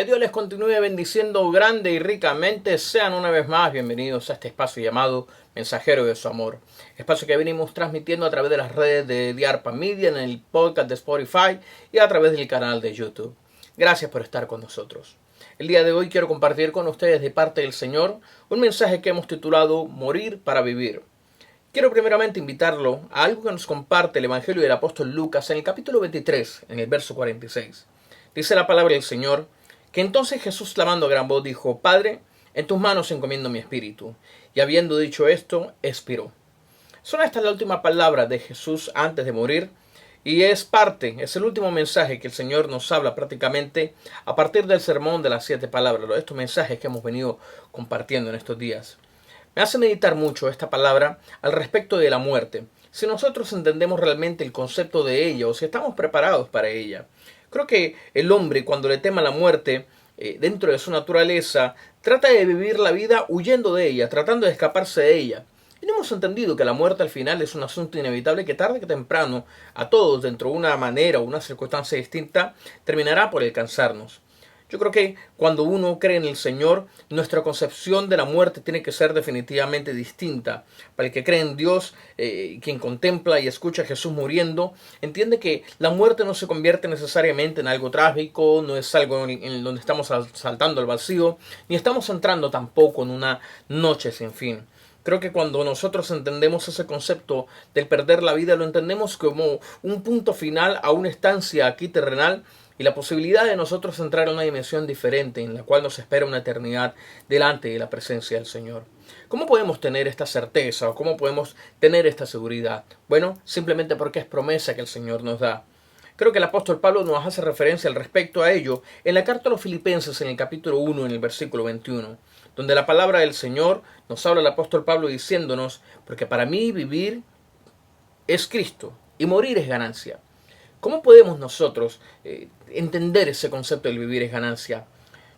Que Dios les continúe bendiciendo grande y ricamente. Sean una vez más bienvenidos a este espacio llamado Mensajero de su Amor. Espacio que venimos transmitiendo a través de las redes de Diarpa Media, en el podcast de Spotify y a través del canal de YouTube. Gracias por estar con nosotros. El día de hoy quiero compartir con ustedes de parte del Señor un mensaje que hemos titulado Morir para Vivir. Quiero primeramente invitarlo a algo que nos comparte el Evangelio del apóstol Lucas en el capítulo 23, en el verso 46. Dice la palabra del Señor, que entonces Jesús clamando a gran voz dijo, Padre, en tus manos encomiendo mi espíritu. Y habiendo dicho esto, expiró. Son estas las últimas palabras de Jesús antes de morir. Y es el último mensaje que el Señor nos habla prácticamente a partir del sermón de las 7 palabras. Estos mensajes que hemos venido compartiendo en estos días. Me hace meditar mucho esta palabra al respecto de la muerte. Si nosotros entendemos realmente el concepto de ella o si estamos preparados para ella. Creo que el hombre, cuando le tema la muerte, dentro de su naturaleza, trata de vivir la vida huyendo de ella, tratando de escaparse de ella. Y no hemos entendido que la muerte al final es un asunto inevitable que tarde que temprano, a todos, dentro de una manera o una circunstancia distinta, terminará por alcanzarnos. Yo creo que cuando uno cree en el Señor, nuestra concepción de la muerte tiene que ser definitivamente distinta. Para el que cree en Dios, quien contempla y escucha a Jesús muriendo, entiende que la muerte no se convierte necesariamente en algo trágico, no es algo en donde estamos saltando al vacío, ni estamos entrando tampoco en una noche sin fin. Creo que cuando nosotros entendemos ese concepto del perder la vida, lo entendemos como un punto final a una estancia aquí terrenal, y la posibilidad de nosotros entrar en una dimensión diferente en la cual nos espera una eternidad delante de la presencia del Señor. ¿Cómo podemos tener esta certeza o cómo podemos tener esta seguridad? Bueno, simplemente porque es promesa que el Señor nos da. Creo que el apóstol Pablo nos hace referencia al respecto a ello en la carta a los Filipenses en el capítulo 1 en el versículo 21, donde la palabra del Señor nos habla el apóstol Pablo diciéndonos, porque para mí vivir es Cristo y morir es ganancia. ¿Cómo podemos nosotros entender ese concepto del vivir es ganancia?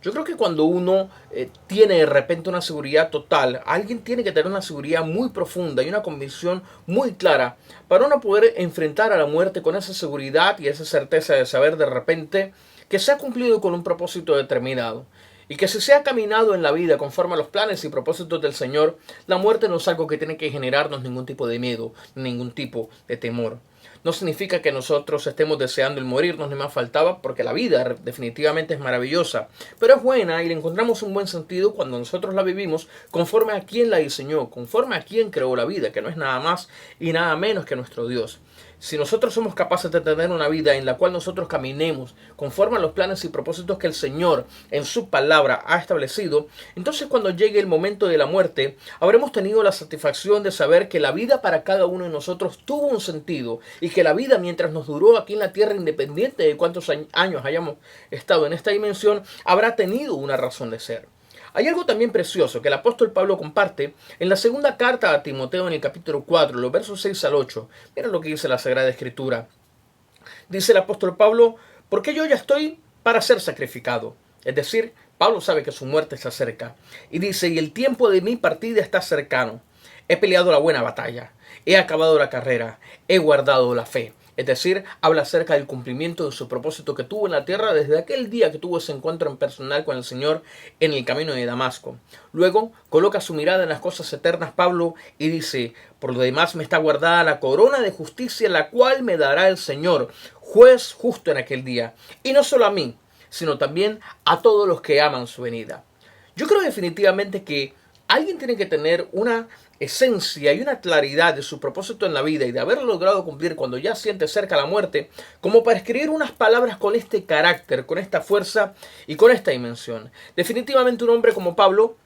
Yo creo que cuando uno tiene de repente una seguridad total, alguien tiene que tener una seguridad muy profunda y una convicción muy clara para uno poder enfrentar a la muerte con esa seguridad y esa certeza de saber de repente que se ha cumplido con un propósito determinado. Y que si se ha caminado en la vida conforme a los planes y propósitos del Señor, la muerte no es algo que tiene que generarnos ningún tipo de miedo, ningún tipo de temor. No significa que nosotros estemos deseando el morirnos, ni más faltaba, porque la vida definitivamente es maravillosa, pero es buena y le encontramos un buen sentido cuando nosotros la vivimos conforme a quien la diseñó, conforme a quien creó la vida, que no es nada más y nada menos que nuestro Dios. Si nosotros somos capaces de tener una vida en la cual nosotros caminemos conforme a los planes y propósitos que el Señor en su palabra ha establecido, entonces cuando llegue el momento de la muerte, habremos tenido la satisfacción de saber que la vida para cada uno de nosotros tuvo un sentido y que la vida mientras nos duró aquí en la tierra, independiente de cuántos años hayamos estado en esta dimensión, habrá tenido una razón de ser. Hay algo también precioso que el apóstol Pablo comparte en la segunda carta a Timoteo en el capítulo 4, los versos 6 al 8. Mira lo que dice la Sagrada Escritura. Dice el apóstol Pablo, porque yo ya estoy para ser sacrificado. Es decir, Pablo sabe que su muerte está cerca. Y dice, y el tiempo de mi partida está cercano. He peleado la buena batalla, he acabado la carrera, he guardado la fe. Es decir, habla acerca del cumplimiento de su propósito que tuvo en la tierra desde aquel día que tuvo ese encuentro en personal con el Señor en el camino de Damasco. Luego, coloca su mirada en las cosas eternas Pablo y dice, por lo demás me está guardada la corona de justicia, la cual me dará el Señor, juez justo en aquel día. Y no solo a mí, sino también a todos los que aman su venida. Yo creo definitivamente que alguien tiene que tener una esencia y una claridad de su propósito en la vida y de haberlo logrado cumplir cuando ya siente cerca la muerte, como para escribir unas palabras con este carácter, con esta fuerza y con esta dimensión. Definitivamente un hombre como Pablo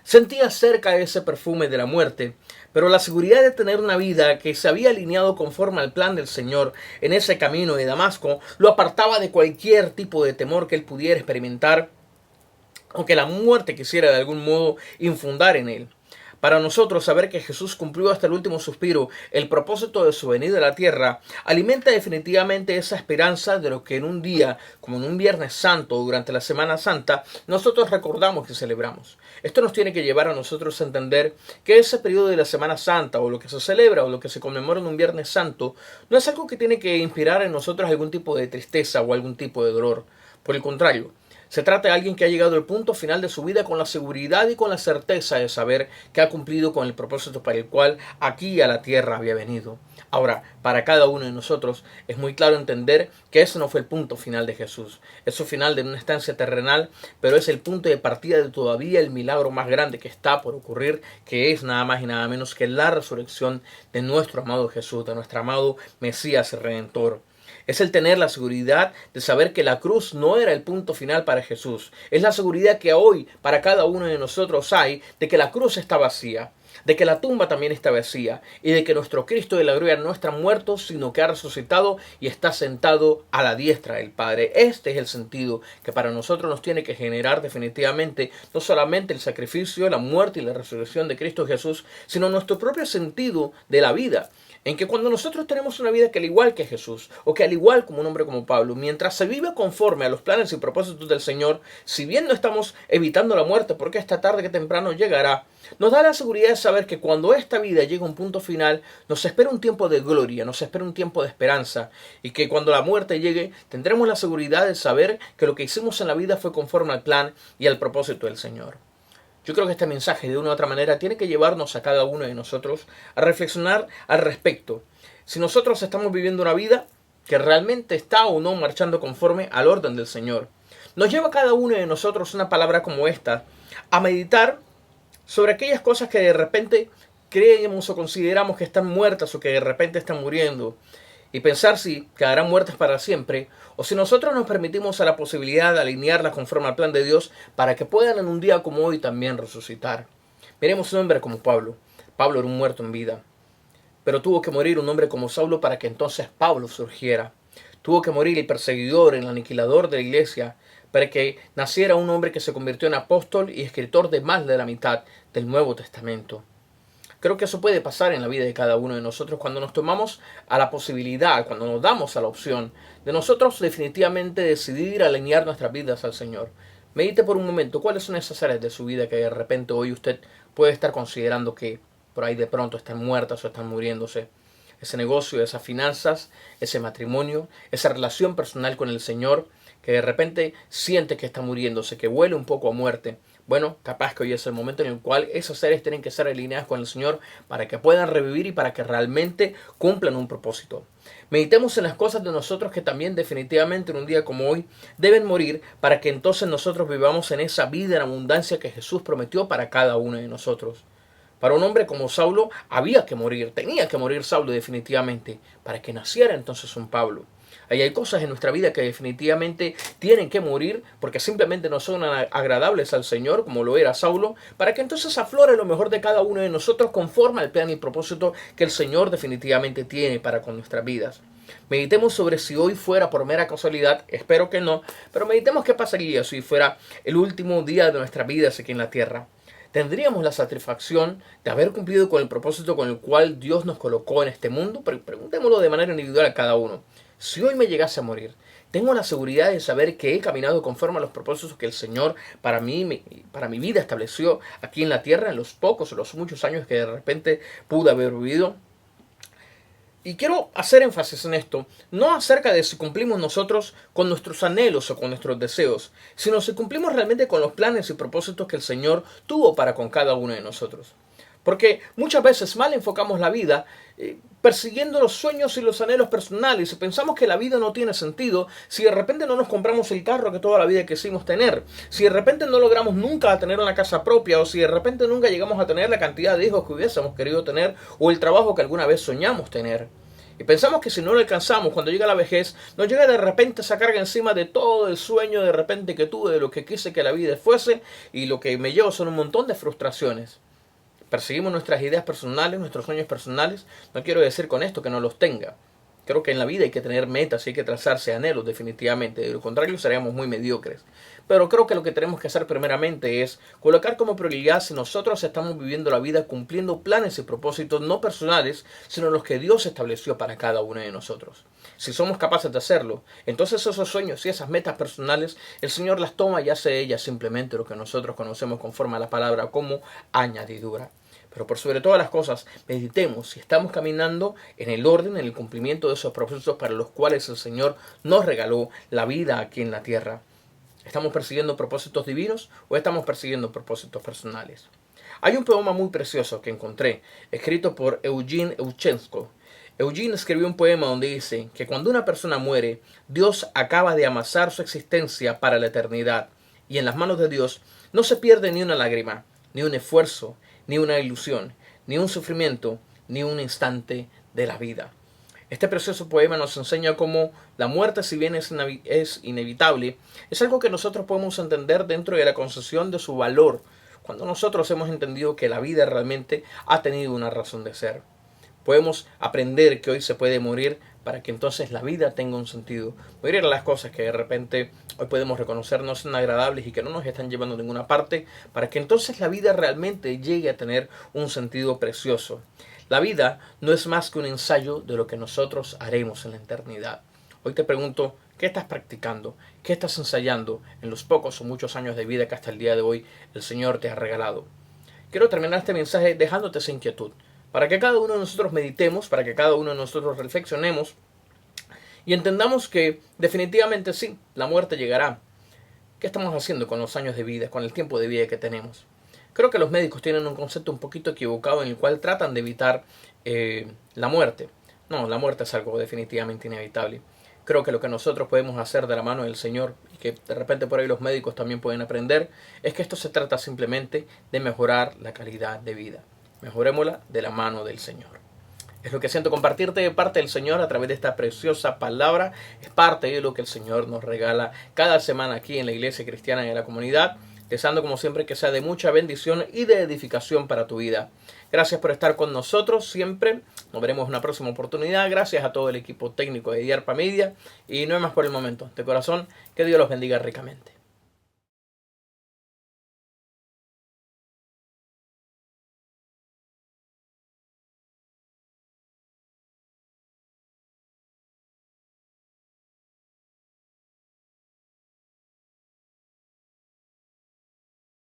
sentía cerca ese perfume de la muerte, pero la seguridad de tener una vida que se había alineado conforme al plan del Señor en ese camino de Damasco lo apartaba de cualquier tipo de temor que él pudiera experimentar o que la muerte quisiera de algún modo infundar en él. Para nosotros saber que Jesús cumplió hasta el último suspiro el propósito de su venida a la tierra alimenta definitivamente esa esperanza de lo que en un día, como en un Viernes Santo o durante la Semana Santa, nosotros recordamos y celebramos. Esto nos tiene que llevar a nosotros a entender que ese periodo de la Semana Santa o lo que se celebra o lo que se conmemora en un Viernes Santo no es algo que tiene que inspirar en nosotros algún tipo de tristeza o algún tipo de dolor. Por el contrario, Se trata de alguien que ha llegado al punto final de su vida con la seguridad y con la certeza de saber que ha cumplido con el propósito para el cual aquí a la tierra había venido. Ahora, para cada uno de nosotros es muy claro entender que ese no fue el punto final de Jesús. Es el final de una estancia terrenal, pero es el punto de partida de todavía el milagro más grande que está por ocurrir, que es nada más y nada menos que la resurrección de nuestro amado Jesús, de nuestro amado Mesías Redentor. Es el tener la seguridad de saber que la cruz no era el punto final para Jesús. Es la seguridad que hoy para cada uno de nosotros hay de que la cruz está vacía, de que la tumba también está vacía y de que nuestro Cristo de la gloria no está muerto, sino que ha resucitado y está sentado a la diestra del Padre. Este es el sentido que para nosotros nos tiene que generar definitivamente no solamente el sacrificio, la muerte y la resurrección de Cristo Jesús, sino nuestro propio sentido de la vida. En que cuando nosotros tenemos una vida que al igual que Jesús, o que al igual como un hombre como Pablo, mientras se vive conforme a los planes y propósitos del Señor, si bien no estamos evitando la muerte, porque esta tarde que temprano llegará, nos da la seguridad de saber que cuando esta vida llega a un punto final, nos espera un tiempo de gloria, nos espera un tiempo de esperanza, y que cuando la muerte llegue, tendremos la seguridad de saber que lo que hicimos en la vida fue conforme al plan y al propósito del Señor. Yo creo que este mensaje de una u otra manera tiene que llevarnos a cada uno de nosotros a reflexionar al respecto. Si nosotros estamos viviendo una vida que realmente está o no marchando conforme al orden del Señor. Nos lleva a cada uno de nosotros una palabra como esta, a meditar sobre aquellas cosas que de repente creemos o consideramos que están muertas o que de repente están muriendo. Y pensar si quedarán muertas para siempre o si nosotros nos permitimos a la posibilidad de alinearlas conforme al plan de Dios para que puedan en un día como hoy también resucitar. Miremos un hombre como Pablo. Pablo era un muerto en vida, pero tuvo que morir un hombre como Saulo para que entonces Pablo surgiera. Tuvo que morir el perseguidor, el aniquilador de la iglesia, para que naciera un hombre que se convirtió en apóstol y escritor de más de la mitad del Nuevo Testamento. Creo que eso puede pasar en la vida de cada uno de nosotros cuando nos tomamos a la posibilidad, cuando nos damos a la opción de nosotros definitivamente decidir alinear nuestras vidas al Señor. Medite por un momento cuáles son esas áreas de su vida que de repente hoy usted puede estar considerando que por ahí de pronto están muertas o están muriéndose. Ese negocio, esas finanzas, ese matrimonio, esa relación personal con el Señor que de repente siente que está muriéndose, que huele un poco a muerte. Bueno, capaz que hoy es el momento en el cual esas seres tienen que ser alineadas con el Señor para que puedan revivir y para que realmente cumplan un propósito. Meditemos en las cosas de nosotros que también definitivamente en un día como hoy deben morir para que entonces nosotros vivamos en esa vida en abundancia que Jesús prometió para cada uno de nosotros. Para un hombre como Saulo había que morir, tenía que morir Saulo definitivamente para que naciera entonces un Pablo. Ahí hay cosas en nuestra vida que definitivamente tienen que morir porque simplemente no son agradables al Señor como lo era Saulo, para que entonces aflore lo mejor de cada uno de nosotros conforme al plan y propósito que el Señor definitivamente tiene para con nuestras vidas. Meditemos sobre si hoy fuera por mera casualidad, espero que no, pero meditemos qué pasaría si fuera el último día de nuestras vidas aquí en la tierra. ¿Tendríamos la satisfacción de haber cumplido con el propósito con el cual Dios nos colocó en este mundo? Preguntémoslo de manera individual a cada uno. Si hoy me llegase a morir, tengo la seguridad de saber que he caminado conforme a los propósitos que el Señor para mi vida estableció aquí en la tierra, en los pocos o los muchos años que de repente pude haber vivido. Y quiero hacer énfasis en esto, no acerca de si cumplimos nosotros con nuestros anhelos o con nuestros deseos, sino si cumplimos realmente con los planes y propósitos que el Señor tuvo para con cada uno de nosotros. Porque muchas veces mal enfocamos la vida persiguiendo los sueños y los anhelos personales y pensamos que la vida no tiene sentido si de repente no nos compramos el carro que toda la vida quisimos tener, si de repente no logramos nunca tener una casa propia o si de repente nunca llegamos a tener la cantidad de hijos que hubiésemos querido tener o el trabajo que alguna vez soñamos tener. Y pensamos que si no lo alcanzamos cuando llega la vejez, nos llega de repente esa carga encima de todo el sueño de repente que tuve, de lo que quise que la vida fuese, y lo que me llevo son un montón de frustraciones. Perseguimos nuestras ideas personales, nuestros sueños personales. No quiero decir con esto que no los tenga. Creo que en la vida hay que tener metas y hay que trazarse anhelos definitivamente. De lo contrario seríamos muy mediocres. Pero creo que lo que tenemos que hacer primeramente es colocar como prioridad si nosotros estamos viviendo la vida cumpliendo planes y propósitos no personales, sino los que Dios estableció para cada uno de nosotros. Si somos capaces de hacerlo, entonces esos sueños y esas metas personales, el Señor las toma y hace de ellas simplemente lo que nosotros conocemos conforme a la palabra como añadidura. Pero por sobre todas las cosas, meditemos si estamos caminando en el orden, en el cumplimiento de esos propósitos para los cuales el Señor nos regaló la vida aquí en la tierra. ¿Estamos persiguiendo propósitos divinos o estamos persiguiendo propósitos personales? Hay un poema muy precioso que encontré, escrito por Eugene Euchenko. Eugene escribió un poema donde dice que cuando una persona muere, Dios acaba de amasar su existencia para la eternidad. Y en las manos de Dios no se pierde ni una lágrima, ni un esfuerzo, ni una ilusión, ni un sufrimiento, ni un instante de la vida. Este precioso poema nos enseña cómo la muerte, si bien es inevitable, es algo que nosotros podemos entender dentro de la concesión de su valor, cuando nosotros hemos entendido que la vida realmente ha tenido una razón de ser. Podemos aprender que hoy se puede morir para que entonces la vida tenga un sentido. Morir a las cosas que de repente hoy podemos reconocer no son agradables y que no nos están llevando a ninguna parte, para que entonces la vida realmente llegue a tener un sentido precioso. La vida no es más que un ensayo de lo que nosotros haremos en la eternidad. Hoy te pregunto, ¿qué estás practicando? ¿Qué estás ensayando en los pocos o muchos años de vida que hasta el día de hoy el Señor te ha regalado? Quiero terminar este mensaje dejándote esa inquietud, para que cada uno de nosotros meditemos, para que cada uno de nosotros reflexionemos y entendamos que definitivamente sí, la muerte llegará. ¿Qué estamos haciendo con los años de vida, con el tiempo de vida que tenemos? Creo que los médicos tienen un concepto un poquito equivocado en el cual tratan de evitar la muerte. No, la muerte es algo definitivamente inevitable. Creo que lo que nosotros podemos hacer de la mano del Señor, y que de repente por ahí los médicos también pueden aprender, es que esto se trata simplemente de mejorar la calidad de vida. Mejorémosla de la mano del Señor. Es lo que siento compartirte de parte del Señor a través de esta preciosa palabra. Es parte de lo que el Señor nos regala cada semana aquí en la Iglesia Cristiana y en la comunidad. Deseando como siempre que sea de mucha bendición y de edificación para tu vida. Gracias por estar con nosotros siempre. Nos veremos en una próxima oportunidad. Gracias a todo el equipo técnico de Diarpa Media. Y no es más por el momento. De corazón, que Dios los bendiga ricamente.